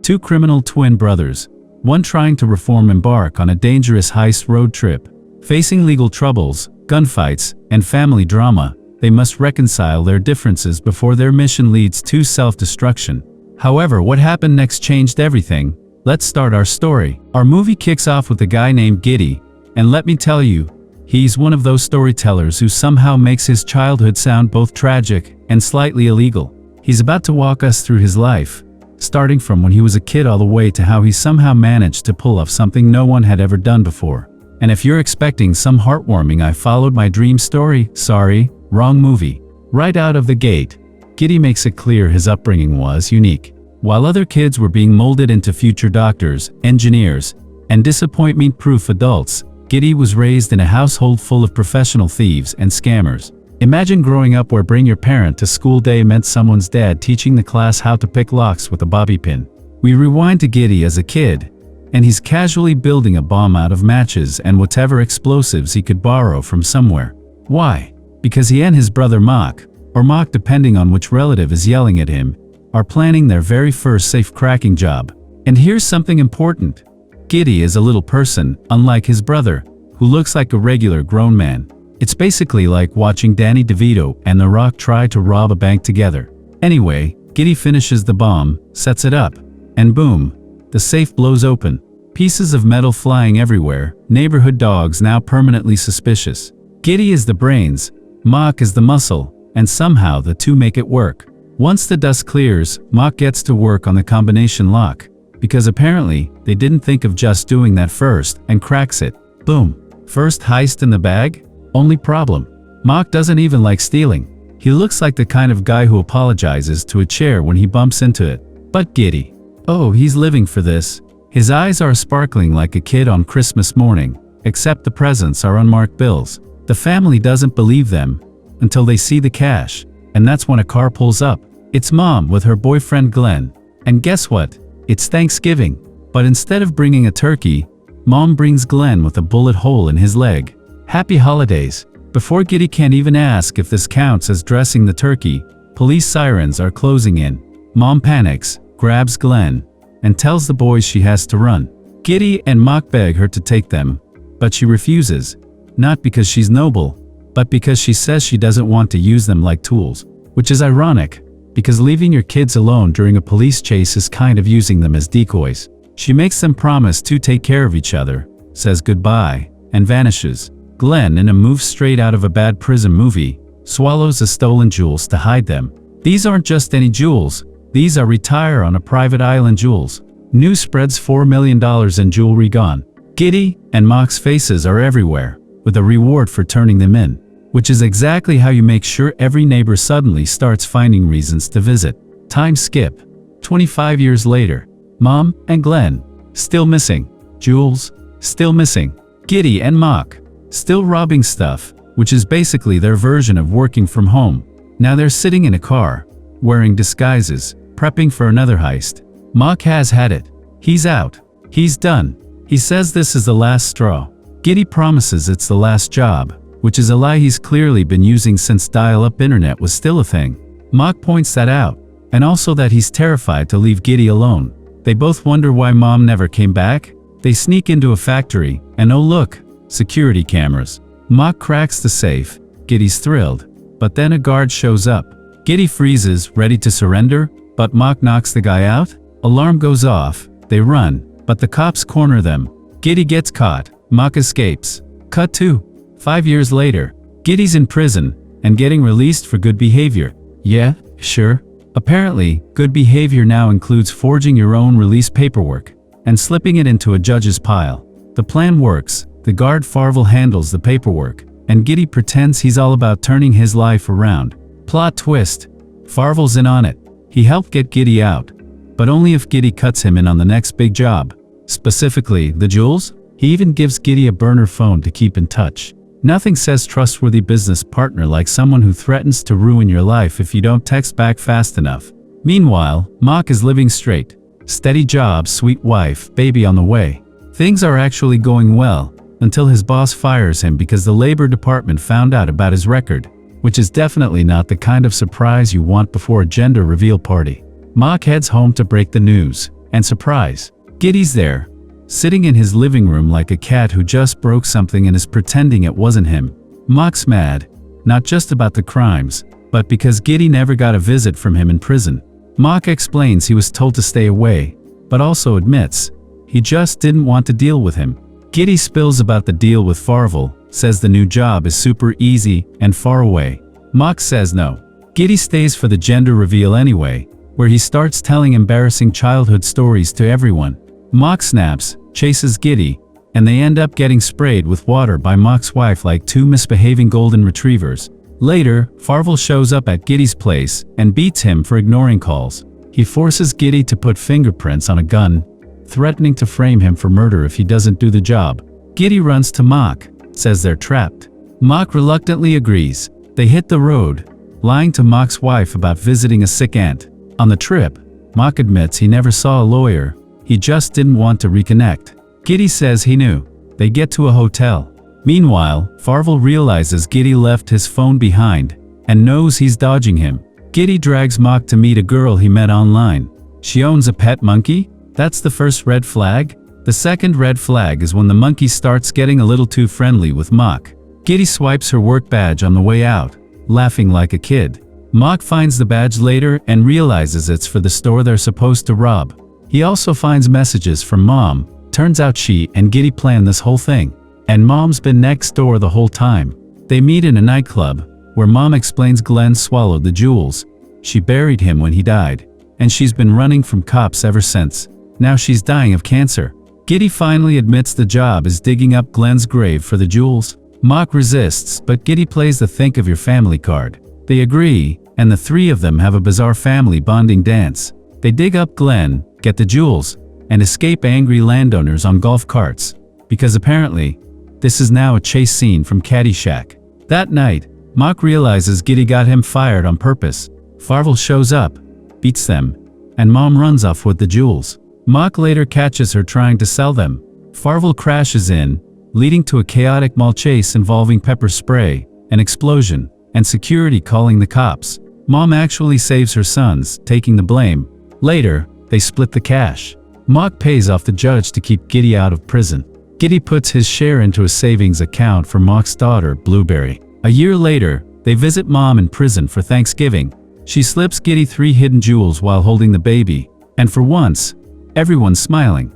Two criminal twin brothers, one trying to reform, embark on a dangerous heist road trip. Facing legal troubles, gunfights, and family drama, they must reconcile their differences before their mission leads to self-destruction. However, what happened next changed everything. Let's start our story. Our movie kicks off with a guy named Giddy, and let me tell you, he's one of those storytellers who somehow makes his childhood sound both tragic and slightly illegal. He's about to walk us through his life, starting from when he was a kid all the way to how he somehow managed to pull off something no one had ever done before. And if you're expecting some heartwarming "I followed my dream" story, sorry, wrong movie. Right out of the gate, Giddy makes it clear his upbringing was unique. While other kids were being molded into future doctors, engineers, and disappointment-proof adults, Giddy was raised in a household full of professional thieves and scammers. Imagine growing up where bring your parent to school day meant someone's dad teaching the class how to pick locks with a bobby pin. We rewind to Giddy as a kid, and he's casually building a bomb out of matches and whatever explosives he could borrow from somewhere. Why? Because he and his brother Mock, or Mock depending on which relative is yelling at him, are planning their very first safe cracking job. And here's something important. Giddy is a little person, unlike his brother, who looks like a regular grown man. It's basically like watching Danny DeVito and The Rock try to rob a bank together. Anyway, Giddy finishes the bomb, sets it up, and boom, the safe blows open. Pieces of metal flying everywhere, neighborhood dogs now permanently suspicious. Giddy is the brains, Mock is the muscle, and somehow the two make it work. Once the dust clears, Mock gets to work on the combination lock, because apparently they didn't think of just doing that first, and cracks it. Boom. First heist in the bag? Only problem, Mock doesn't even like stealing. He looks like the kind of guy who apologizes to a chair when he bumps into it. But Giddy, oh, he's living for this. His eyes are sparkling like a kid on Christmas morning, except the presents are unmarked bills. The family doesn't believe them until they see the cash, and that's when a car pulls up. It's Mom with her boyfriend Glenn. And guess what? It's Thanksgiving. But instead of bringing a turkey, Mom brings Glenn with a bullet hole in his leg. Happy holidays. Before Giddy can even ask if this counts as dressing the turkey, police sirens are closing in. Mom panics, grabs Glenn, and tells the boys she has to run. Giddy and Mock beg her to take them, but she refuses. Not because she's noble, but because she says she doesn't want to use them like tools. Which is ironic, because leaving your kids alone during a police chase is kind of using them as decoys. She makes them promise to take care of each other, says goodbye, and vanishes. Glenn, in a move straight out of a bad prison movie, swallows the stolen jewels to hide them. These aren't just any jewels, these are retire on a private island jewels. News spreads $4 million in jewelry gone. Giddy and Mock's faces are everywhere, with a reward for turning them in. Which is exactly how you make sure every neighbor suddenly starts finding reasons to visit. Time skip. 25 years later. Mom and Glenn, still missing. Jewels, still missing. Giddy and Mock, still robbing stuff, which is basically their version of working from home. Now they're sitting in a car, wearing disguises, prepping for another heist. Mock has had it. He's out. He's done. He says this is the last straw. Giddy promises it's the last job, which is a lie he's clearly been using since dial-up internet was still a thing. Mock points that out, and also that he's terrified to leave Giddy alone. They both wonder why Mom never came back. They sneak into a factory, and oh look, security cameras. Mock cracks the safe. Giddy's thrilled, but then a guard shows up. Giddy freezes, ready to surrender, but Mock knocks the guy out. Alarm goes off. They run, but the cops corner them. Giddy gets caught. Mock escapes. Cut to 5 years later. Giddy's in prison and getting released for good behavior. Yeah, sure. Apparently, good behavior now includes forging your own release paperwork and slipping it into a judge's pile. The plan works. The guard Farvel handles the paperwork, and Giddy pretends he's all about turning his life around. Plot twist. Farvel's in on it. He helped get Giddy out, but only if Giddy cuts him in on the next big job. Specifically, the jewels? He even gives Giddy a burner phone to keep in touch. Nothing says trustworthy business partner like someone who threatens to ruin your life if you don't text back fast enough. Meanwhile, Mock is living straight. Steady job, sweet wife, baby on the way. Things are actually going well, until his boss fires him because the labor department found out about his record, which is definitely not the kind of surprise you want before a gender reveal party. Mock heads home to break the news, and surprise. Giddy's there, sitting in his living room like a cat who just broke something and is pretending it wasn't him. Mock's mad, not just about the crimes, but because Giddy never got a visit from him in prison. Mock explains he was told to stay away, but also admits he just didn't want to deal with him. Giddy spills about the deal with Farvel, says the new job is super easy and far away. Mock says no. Giddy stays for the gender reveal anyway, where he starts telling embarrassing childhood stories to everyone. Mock snaps, chases Giddy, and they end up getting sprayed with water by Mock's wife like two misbehaving golden retrievers. Later, Farvel shows up at Giddy's place and beats him for ignoring calls. He forces Giddy to put fingerprints on a gun, threatening to frame him for murder if he doesn't do the job. Giddy runs to Mock, says they're trapped. Mock reluctantly agrees. They hit the road, lying to Mock's wife about visiting a sick aunt. On the trip, Mock admits he never saw a lawyer, he just didn't want to reconnect. Giddy says he knew. They get to a hotel. Meanwhile, Farvel realizes Giddy left his phone behind and knows he's dodging him. Giddy drags Mock to meet a girl he met online. She owns a pet monkey? That's the first red flag. The second red flag is when the monkey starts getting a little too friendly with Mock. Giddy swipes her work badge on the way out, laughing like a kid. Mock finds the badge later and realizes it's for the store they're supposed to rob. He also finds messages from Mom. Turns out she and Giddy planned this whole thing, and Mom's been next door the whole time. They meet in a nightclub, where Mom explains Glenn swallowed the jewels. She buried him when he died, and she's been running from cops ever since. Now she's dying of cancer. Giddy finally admits the job is digging up Glenn's grave for the jewels. Mock resists, but Giddy plays the think of your family card. They agree, and the three of them have a bizarre family bonding dance. They dig up Glenn, get the jewels, and escape angry landowners on golf carts, because apparently, this is now a chase scene from Caddyshack. That night, Mock realizes Giddy got him fired on purpose. Farvel shows up, beats them, and Mom runs off with the jewels. Mock later catches her trying to sell them. Farvel crashes in, leading to a chaotic mall chase involving pepper spray, an explosion, and security calling the cops. Mom actually saves her sons, taking the blame. Later, they split the cash. Mock pays off the judge to keep Giddy out of prison. Giddy puts his share into a savings account for Mock's daughter, Blueberry. A year later, they visit Mom in prison for Thanksgiving. She slips Giddy 3 hidden jewels while holding the baby, and for once, everyone's smiling.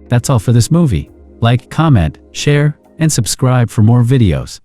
That's all for this movie. Like, comment, share, and subscribe for more videos.